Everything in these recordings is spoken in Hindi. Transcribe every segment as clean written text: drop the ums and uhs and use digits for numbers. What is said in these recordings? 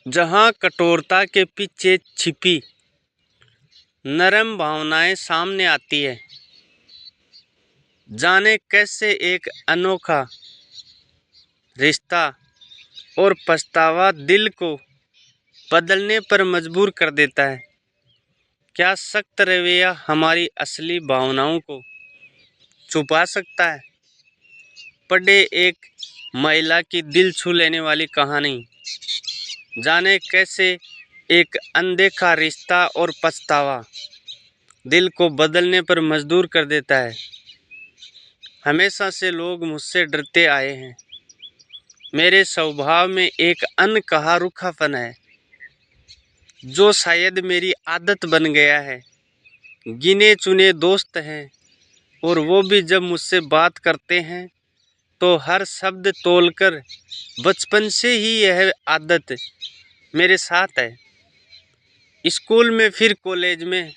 जहाँ कठोरता के पीछे छिपी नरम भावनाएं सामने आती है, जाने कैसे एक अनोखा रिश्ता और पछतावा दिल को बदलने पर मजबूर कर देता है। क्या सख्त रवैया हमारी असली भावनाओं को छुपा सकता है? पढ़े एक महिला की दिल छू लेने वाली कहानी, जाने कैसे एक अनदेखा रिश्ता और पछतावा दिल को बदलने पर मजबूर कर देता है। हमेशा से लोग मुझसे डरते आए हैं। मेरे स्वभाव में एक अनकहा रूखापन है जो शायद मेरी आदत बन गया है। गिने चुने दोस्त हैं और वो भी जब मुझसे बात करते हैं तो हर शब्द तोलकर। बचपन से ही यह आदत मेरे साथ है, स्कूल में, फिर कॉलेज में,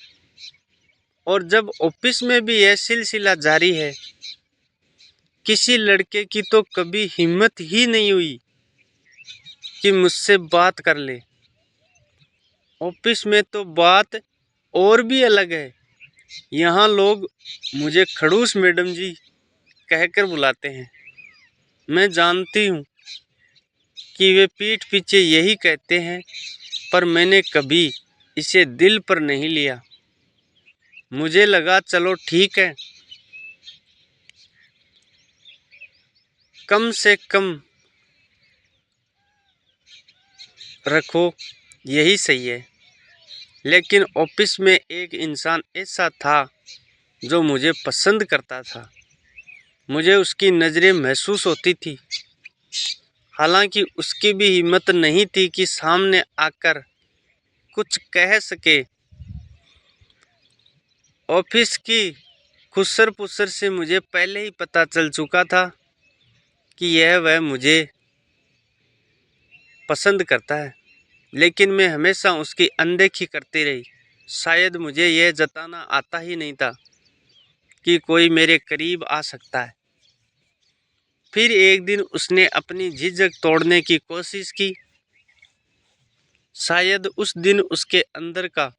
और जब ऑफिस में भी यह सिलसिला जारी है। किसी लड़के की तो कभी हिम्मत ही नहीं हुई कि मुझसे बात कर ले। ऑफिस में तो बात और भी अलग है। यहाँ लोग मुझे खड़ूस मैडम जी कहकर बुलाते हैं। मैं जानती हूँ कि वे पीठ पीछे यही कहते हैं, पर मैंने कभी इसे दिल पर नहीं लिया। मुझे लगा चलो ठीक है, कम से कम रखो, यही सही है। लेकिन ऑफिस में एक इंसान ऐसा था जो मुझे पसंद करता था। मुझे उसकी नज़रें महसूस होती थी, हालांकि उसकी भी हिम्मत नहीं थी कि सामने आकर कुछ कह सके। ऑफिस की खुसर पुसर से मुझे पहले ही पता चल चुका था कि वह मुझे पसंद करता है, लेकिन मैं हमेशा उसकी अनदेखी करती रही। शायद मुझे यह जताना आता ही नहीं था कि कोई मेरे करीब आ सकता है। फिर एक दिन उसने अपनी झिझक तोड़ने की कोशिश की। शायद उस दिन उसके अंदर का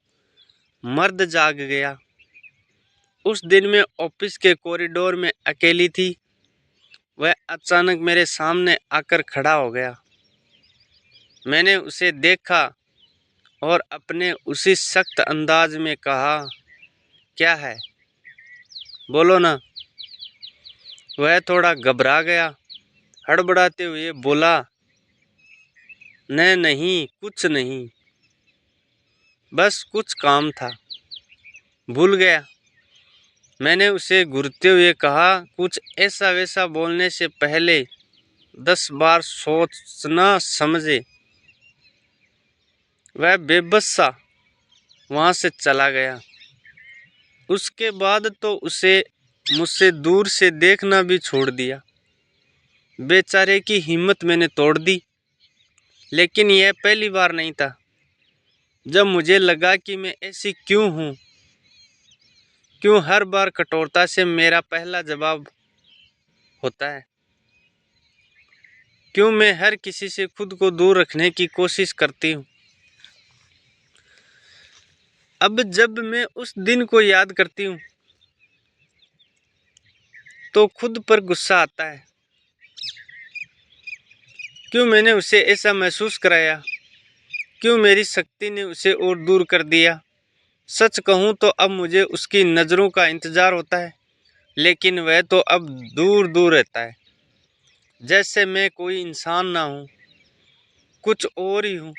मर्द जाग गया। उस दिन मैं ऑफिस के कॉरिडोर में अकेली थी। वह अचानक मेरे सामने आकर खड़ा हो गया। मैंने उसे देखा और अपने उसी सख्त अंदाज में कहा, क्या है, बोलो ना। वह थोड़ा घबरा गया, हड़बड़ाते हुए बोला, नहीं, कुछ नहीं, बस कुछ काम था, भूल गया। मैंने उसे घूरते हुए कहा, कुछ ऐसा वैसा बोलने से पहले 10 बार सोचना समझे। वह बेबस सा वहाँ से चला गया। उसके बाद तो उसे मुझसे दूर से देखना भी छोड़ दिया। बेचारे की हिम्मत मैंने तोड़ दी। लेकिन यह पहली बार नहीं था जब मुझे लगा कि मैं ऐसी क्यों हूँ। क्यों हर बार कठोरता से मेरा पहला जवाब होता है? क्यों मैं हर किसी से खुद को दूर रखने की कोशिश करती हूँ? अब जब मैं उस दिन को याद करती हूँ तो खुद पर गुस्सा आता है। क्यों मैंने उसे ऐसा महसूस कराया? क्यों मेरी शक्ति ने उसे और दूर कर दिया? सच कहूँ तो अब मुझे उसकी नज़रों का इंतज़ार होता है, लेकिन वह तो अब दूर दूर रहता है, जैसे मैं कोई इंसान ना हूँ, कुछ और ही हूँ।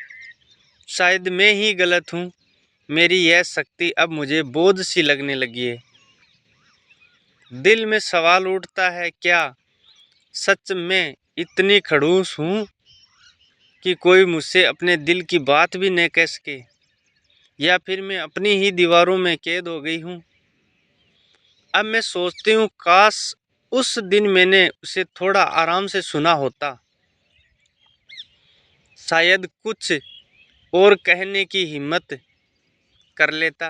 शायद मैं ही गलत हूँ। मेरी यह शक्ति अब मुझे बोझ सी लगने लगी है। दिल में सवाल उठता है, क्या सच में इतनी खड़ूस हूँ कि कोई मुझसे अपने दिल की बात भी न कह सके? या फिर मैं अपनी ही दीवारों में कैद हो गई हूँ? अब मैं सोचती हूँ, काश उस दिन मैंने उसे थोड़ा आराम से सुना होता, शायद कुछ और कहने की हिम्मत कर लेता।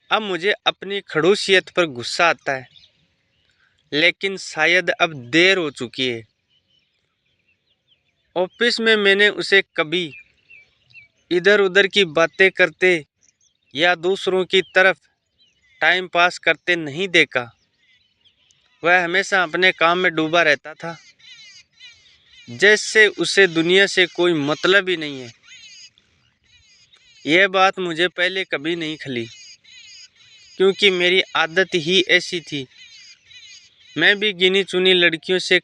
अब मुझे अपनी खड़ूसियत पर गुस्सा आता है, लेकिन शायद अब देर हो चुकी है। ऑफिस में मैंने उसे कभी इधर उधर की बातें करते या दूसरों की तरफ टाइम पास करते नहीं देखा। वह हमेशा अपने काम में डूबा रहता था, जैसे उसे दुनिया से कोई मतलब ही नहीं है। यह बात मुझे पहले कभी नहीं खली, क्योंकि मेरी आदत ही ऐसी थी। मैं भी गिनी चुनी लड़कियों से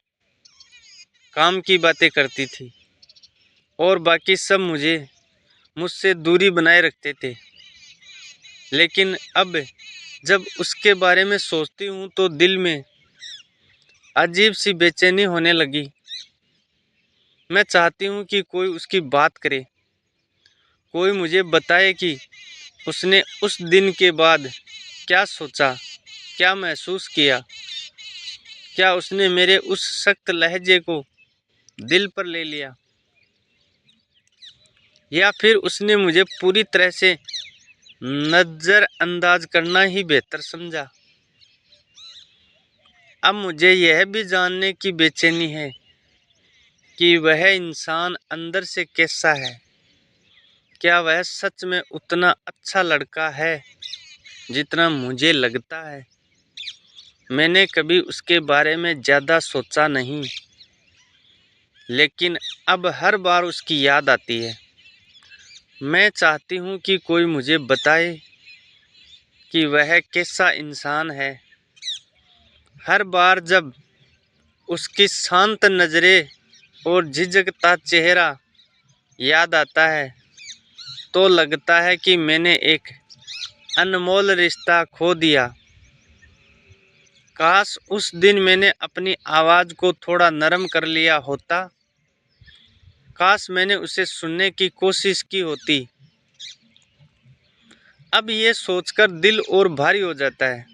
काम की बातें करती थी और बाकी सब मुझसे दूरी बनाए रखते थे। लेकिन अब जब उसके बारे में सोचती हूँ तो दिल में अजीब सी बेचैनी होने लगी। मैं चाहती हूँ कि कोई उसकी बात करे, कोई मुझे बताए कि उसने उस दिन के बाद क्या सोचा, क्या महसूस किया। क्या उसने मेरे उस सख्त लहजे को दिल पर ले लिया, या फिर उसने मुझे पूरी तरह से नज़रअंदाज करना ही बेहतर समझा। अब मुझे यह भी जानने की बेचैनी है कि वह इंसान अंदर से कैसा है। क्या वह सच में उतना अच्छा लड़का है जितना मुझे लगता है। मैंने कभी उसके बारे में ज़्यादा सोचा नहीं, लेकिन अब हर बार उसकी याद आती है। मैं चाहती हूँ कि कोई मुझे बताए कि वह कैसा इंसान है। हर बार जब उसकी शांत नज़रें और झिझकता चेहरा याद आता है तो लगता है कि मैंने एक अनमोल रिश्ता खो दिया। काश उस दिन मैंने अपनी आवाज़ को थोड़ा नरम कर लिया होता। काश मैंने उसे सुनने की कोशिश की होती। अब ये सोचकर दिल और भारी हो जाता है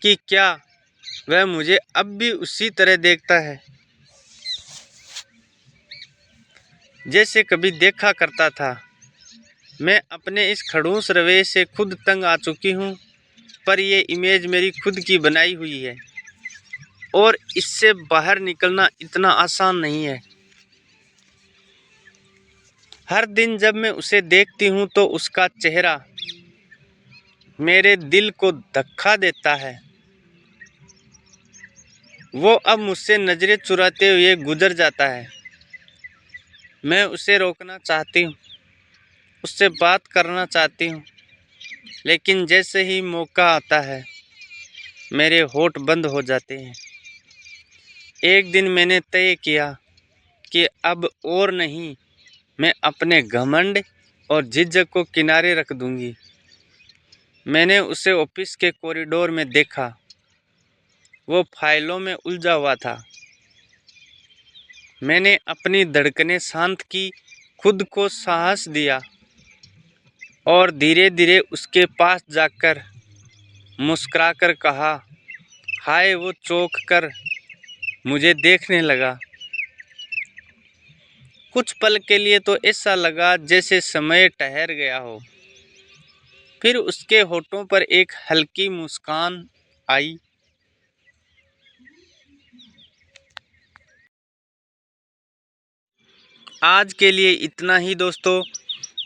कि क्या वह मुझे अब भी उसी तरह देखता है जैसे कभी देखा करता था। मैं अपने इस खड़ूस रवैये से खुद तंग आ चुकी हूँ, पर ये इमेज मेरी खुद की बनाई हुई है और इससे बाहर निकलना इतना आसान नहीं है। हर दिन जब मैं उसे देखती हूँ तो उसका चेहरा मेरे दिल को धक्का देता है। वो अब मुझसे नज़रें चुराते हुए गुजर जाता है। मैं उसे रोकना चाहती हूँ, उससे बात करना चाहती हूँ, लेकिन जैसे ही मौका आता है मेरे होंठ बंद हो जाते हैं। एक दिन मैंने तय किया कि अब और नहीं, मैं अपने घमंड और झिझक को किनारे रख दूंगी। मैंने उसे ऑफिस के कॉरिडोर में देखा। वो फाइलों में उलझा हुआ था। मैंने अपनी धड़कनें शांत की, खुद को साहस दिया और धीरे धीरे उसके पास जाकर मुस्कुराकर कहा, हाय। वो चौंक कर मुझे देखने लगा। कुछ पल के लिए तो ऐसा लगा जैसे समय ठहर गया हो। फिर उसके होठों पर एक हल्की मुस्कान आई। आज के लिए इतना ही दोस्तों।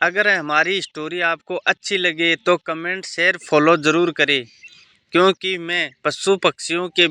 अगर हमारी स्टोरी आपको अच्छी लगे तो कमेंट शेयर फॉलो ज़रूर करें, क्योंकि मैं पशु पक्षियों के